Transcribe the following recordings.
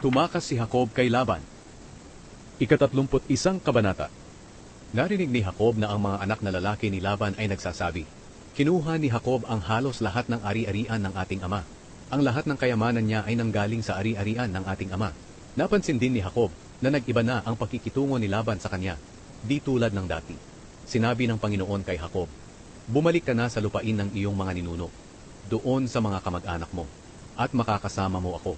Tumakas si Jacob kay Laban. Ika-31 kabanata. Narinig ni Jacob na ang mga anak na lalaki ni Laban ay nagsasabi, "Kinuha ni Jacob ang halos lahat ng ari-arian ng ating ama. Ang lahat ng kayamanan niya ay nanggaling sa ari-arian ng ating ama." Napansin din ni Jacob na nag-iba na ang pakikitungo ni Laban sa kanya, di tulad ng dati. Sinabi ng Panginoon kay Jacob, "Bumalik ka na sa lupain ng iyong mga ninuno, doon sa mga kamag-anak mo, at makakasama mo ako."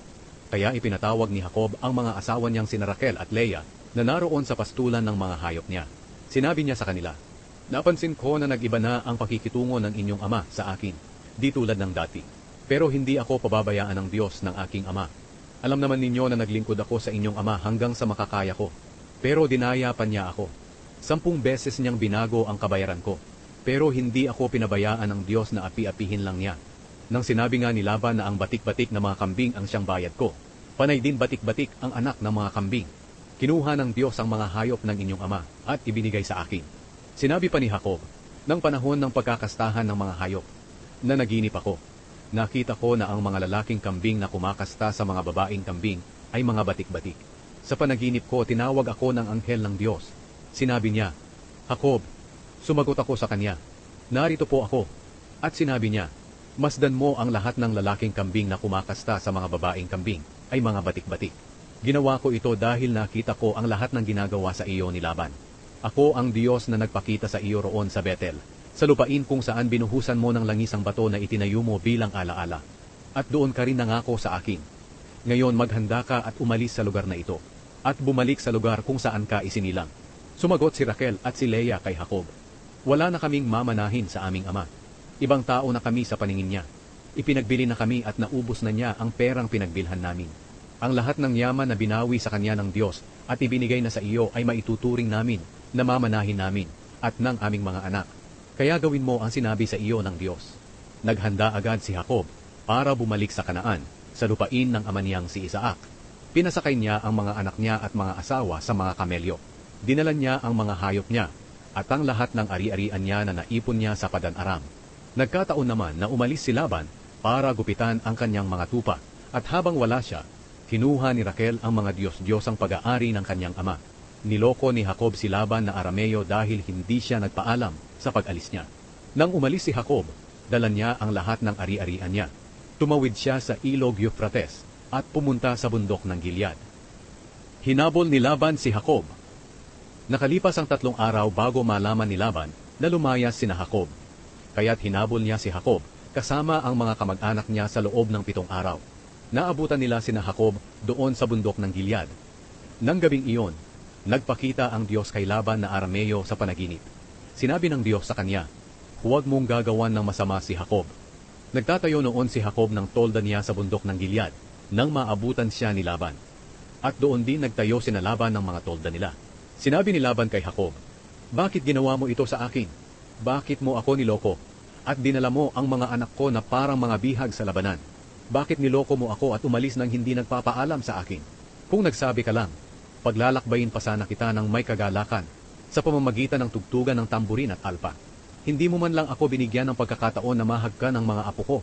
Kaya ipinatawag ni Jacob ang mga asawa niyang sina Raquel at Leah na naroon sa pastulan ng mga hayop niya. Sinabi niya sa kanila, "Napansin ko na nag-iba na ang pakikitungo ng inyong ama sa akin, di tulad ng dati. Pero hindi ako pababayaan ng Diyos ng aking ama. Alam naman ninyo na naglingkod ako sa inyong ama hanggang sa makakaya ko. Pero dinaya pa niya ako. 10 beses niyang binago ang kabayaran ko. Pero hindi ako pinabayaan ng Diyos na api-apihin lang niya. Nang sinabi nga ni Laban na ang batik-batik na mga kambing ang siyang bayad ko, panay din batik-batik ang anak ng mga kambing. Kinuha ng Diyos ang mga hayop ng inyong ama at ibinigay sa akin." Sinabi pa ni Jacob, "Nang panahon ng pagkakastahan ng mga hayop, na naginip ako, nakita ko na ang mga lalaking kambing na kumakasta sa mga babaeng kambing ay mga batik-batik. Sa panaginip ko, tinawag ako ng anghel ng Diyos. Sinabi niya, 'Jacob.' Sumagot ako sa kanya, 'Narito po ako.' At sinabi niya, 'Masdan mo ang lahat ng lalaking kambing na kumakasta sa mga babaeng kambing ay mga batik-batik. Ginawa ko ito dahil nakita ko ang lahat ng ginagawa sa iyo ni Laban. Ako ang Diyos na nagpakita sa iyo roon sa Betel, sa lupain kung saan binuhusan mo ng langis ang bato na itinayo mo bilang alaala. At doon ka rin nangako sa akin. Ngayon maghanda ka at umalis sa lugar na ito, at bumalik sa lugar kung saan ka isinilang." Sumagot si Raquel at si Leah kay Jacob, "Wala na kaming mamanahin sa aming ama. Ibang tao na kami sa paningin niya. Ipinagbili na kami at naubos na niya ang perang pinagbilhan namin. Ang lahat ng yaman na binawi sa kanya ng Diyos at ibinigay na sa iyo ay maituturing namin na mamanahin namin at ng aming mga anak. Kaya gawin mo ang sinabi sa iyo ng Diyos." Naghanda agad si Jacob para bumalik sa Kanaan, sa lupain ng ama niyang si Isaac. Pinasakay niya ang mga anak niya at mga asawa sa mga kamelyo. Dinala niya ang mga hayop niya at ang lahat ng ari-arian niya na naipon niya sa Padan-aram. Nagkataon naman na umalis si Laban para gupitan ang kanyang mga tupa, at habang wala siya, kinuha ni Raquel ang mga Diyos-Diyosang pag-aari ng kanyang ama. Niloko ni Jacob si Laban na Arameo dahil hindi siya nagpaalam sa pag-alis niya. Nang umalis si Jacob, dala niya ang lahat ng ari-arian niya. Tumawid siya sa ilog Euphrates at pumunta sa bundok ng Gilead. Hinabol ni Laban si Jacob. Nakalipas ang 3 araw bago malaman ni Laban na lumayas sina Jacob. Kaya't hinabol niya si Jacob kasama ang mga kamag-anak niya sa loob ng 7 araw. Naabutan nila sina Jacob doon sa bundok ng Gilead. Nang gabing iyon, nagpakita ang Diyos kay Laban na Arameo sa panaginip. Sinabi ng Diyos sa kanya, "Huwag mong gagawan ng masama si Jacob." Nagtatayo noon si Jacob ng tolda niya sa bundok ng Gilead nang maabutan siya ni Laban. At doon din nagtayo sina Laban ng mga tolda nila. Sinabi ni Laban kay Jacob, "Bakit ginawa mo ito sa akin? Bakit mo ako niloko? At dinala mo ang mga anak ko na parang mga bihag sa labanan? Bakit niloko mo ako at umalis nang hindi nagpapaalam sa akin? Kung nagsabi ka lang, paglalakbayin pa sana kita ng may kagalakan sa pamamagitan ng tugtugan ng tamburin at alpa. Hindi mo man lang ako binigyan ng pagkakataon na mahagka ng mga apo ko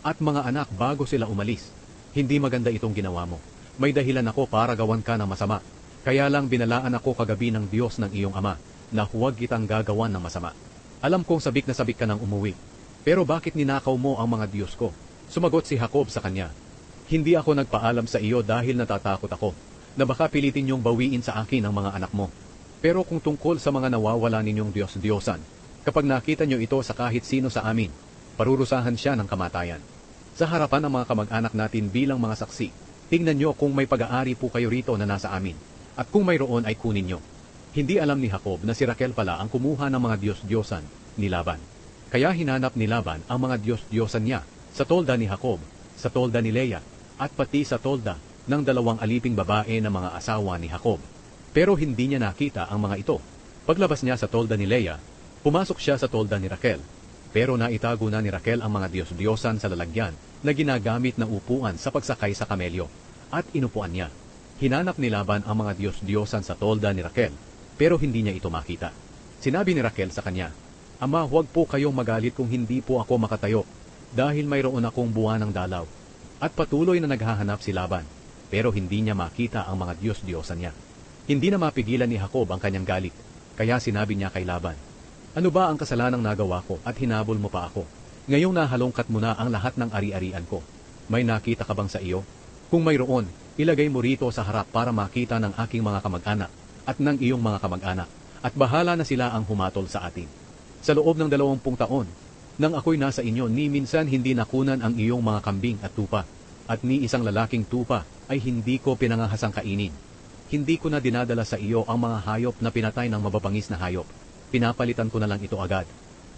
at mga anak bago sila umalis. Hindi maganda itong ginawa mo. May dahilan ako para gawan ka ng masama. Kaya lang binalaan ako kagabi ng Diyos ng iyong ama na huwag kitang gagawan ng masama. Alam kong sabik na sabik ka ng umuwi. Pero bakit ninakaw mo ang mga Diyos ko?" Sumagot si Jacob sa kanya, "Hindi ako nagpaalam sa iyo dahil natatakot ako na baka pilitin niyong bawiin sa akin ang mga anak mo. Pero kung tungkol sa mga nawawala ninyong Diyos-Diyosan, kapag nakita niyo ito sa kahit sino sa amin, parurusahan siya ng kamatayan. Sa harapan ng mga kamag-anak natin bilang mga saksi, tingnan niyo kung may pag-aari po kayo rito na nasa amin, at kung mayroon ay kunin niyo." Hindi alam ni Jacob na si Raquel pala ang kumuha ng mga Diyos-Diyosan ni Laban. Kaya hinanap ni Laban ang mga Diyos-Diyosan niya sa tolda ni Jacob, sa tolda ni Leah, at pati sa tolda ng 2 aliping babae na mga asawa ni Jacob. Pero hindi niya nakita ang mga ito. Paglabas niya sa tolda ni Leah, pumasok siya sa tolda ni Raquel. Pero naitago na ni Raquel ang mga Diyos-Diyosan sa lalagyan na ginagamit na upuan sa pagsakay sa kamelyo, at inupuan niya. Hinanap ni Laban ang mga Diyos-Diyosan sa tolda ni Raquel, pero hindi niya ito makita. Sinabi ni Raquel sa kanya, "Ama, huwag po kayong magalit kung hindi po ako makatayo, dahil mayroon akong buwan ng dalaw." At patuloy na naghahanap si Laban. pero hindi niya makita ang mga Diyos-Diyosan niya. Hindi na mapigilan ni Jacob ang kanyang galit, kaya sinabi niya kay Laban, "Ano ba ang kasalanang nagawa ko at hinabol mo pa ako? Ngayong nahalongkat mo na ang lahat ng ari-arian ko. May nakita ka bang sa iyo? Kung mayroon, ilagay mo rito sa harap para makita ng aking mga kamag-anak at ng iyong mga kamag-anak, at bahala na sila ang humatol sa atin. Sa loob ng 20 taon, nang ako'y nasa inyo, ni minsan hindi nakunan ang iyong mga kambing at tupa, at ni isang lalaking tupa ay hindi ko pinangahasang kainin. Hindi ko na dinadala sa iyo ang mga hayop na pinatay ng mababangis na hayop. Pinapalitan ko na lang ito agad.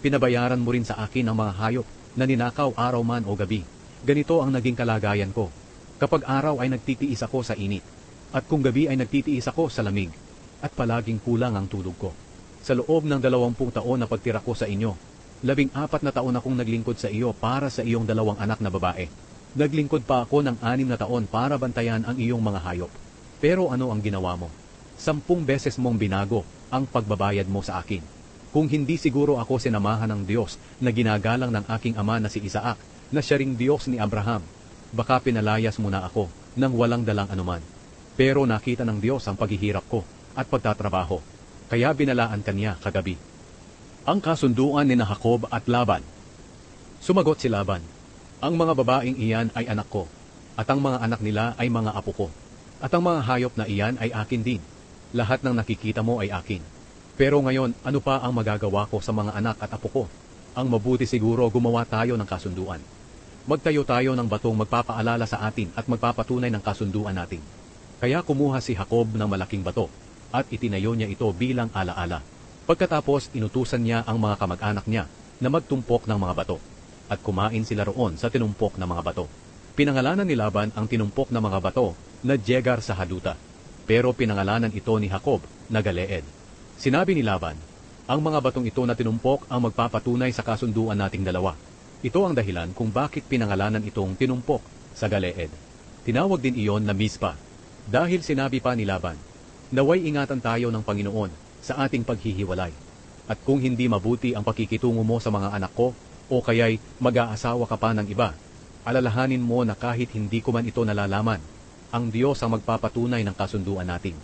Pinabayaran mo rin sa akin ang mga hayop na ninakaw araw man o gabi. Ganito ang naging kalagayan ko. Kapag araw ay nagtitiis ako sa init, at kung gabi ay nagtitiis ako sa lamig, at palaging kulang ang tulog ko. Sa loob ng 20 taon na pagtira ko sa inyo, 14 na taon akong naglingkod sa iyo para sa iyong 2 anak na babae. Naglingkod pa ako ng 6 na taon para bantayan ang iyong mga hayop. Pero ano ang ginawa mo? 10 beses mong binago ang pagbabayad mo sa akin. Kung hindi siguro ako sinamahan ng Diyos na ginagalang ng aking ama na si Isaac, na siya ring Diyos ni Abraham, baka pinalayas mo na ako nang walang dalang anuman. Pero nakita ng Diyos ang paghihirap ko at pagtatrabaho, kaya binalaan kanya kagabi." Ang kasunduan ni Jacob at Laban. Sumagot si Laban, "Ang mga babaeng iyan ay anak ko, at ang mga anak nila ay mga apo ko, at ang mga hayop na iyan ay akin din. Lahat ng nakikita mo ay akin. Pero ngayon, ano pa ang magagawa ko sa mga anak at apo ko? Ang mabuti siguro gumawa tayo ng kasunduan. Magtayo tayo ng batong magpapaalala sa atin at magpapatunay ng kasunduan natin." Kaya kumuha si Jacob ng malaking bato, at itinayo niya ito bilang alaala. Pagkatapos, inutusan niya ang mga kamag-anak niya na magtumpok ng mga bato, at kumain sila roon sa tinumpok na mga bato. Pinangalanan ni Laban ang tinumpok na mga bato na Jegar sa Haduta, pero pinangalanan ito ni Jacob na Galeed. Sinabi ni Laban, "Ang mga batong ito na tinumpok ang magpapatunay sa kasunduan nating dalawa." Ito ang dahilan kung bakit pinangalanan itong tinumpok sa Galeed. Tinawag din iyon na Mizpa, dahil sinabi pa ni Laban, "Naway ingatan tayo ng Panginoon sa ating paghihiwalay. At kung hindi mabuti ang pakikitungo mo sa mga anak ko, o kaya'y mag-aasawa ka pa ng iba, alalahanin mo na kahit hindi ko man ito nalalaman, ang Diyos ang magpapatunay ng kasunduan natin."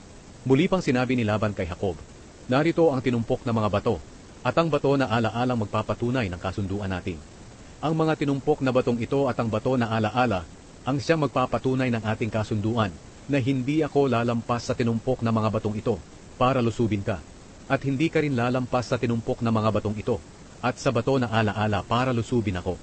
Muli pang sinabi ni Laban kay Jacob, "Narito ang tinumpok na mga bato, at ang bato na alaalang magpapatunay ng kasunduan natin. Ang mga tinumpok na batong ito at ang bato na alaala ang siyang magpapatunay ng ating kasunduan, na hindi ako lalampas sa tinumpok na mga batong ito para lusubin ka, at hindi ka rin lalampas sa tinumpok na mga batong ito at sa bato na alaala para lusubin ako.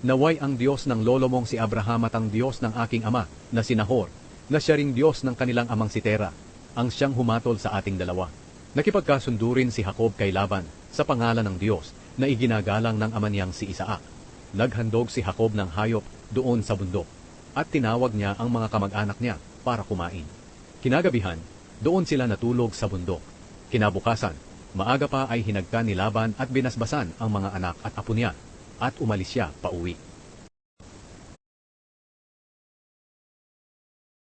Naway ang Diyos ng lolo mong si Abraham at ang Diyos ng aking ama na si Nahor, na siya ring Diyos ng kanilang amang si Tera, ang siyang humatol sa ating dalawa." Nakipagkasundo rin si Jacob kay Laban sa pangalan ng Diyos na iginagalang ng ama niyang si Isaac. Naghandog si Jacob ng hayop doon sa bundok, at tinawag niya ang mga kamag-anak niya para kumain. Kinagabihan, doon sila natulog sa bundok. Kinabukasan, maaga pa ay hinagka ni Laban at binasbasan ang mga anak at apo niya, at umalis siya pauwi.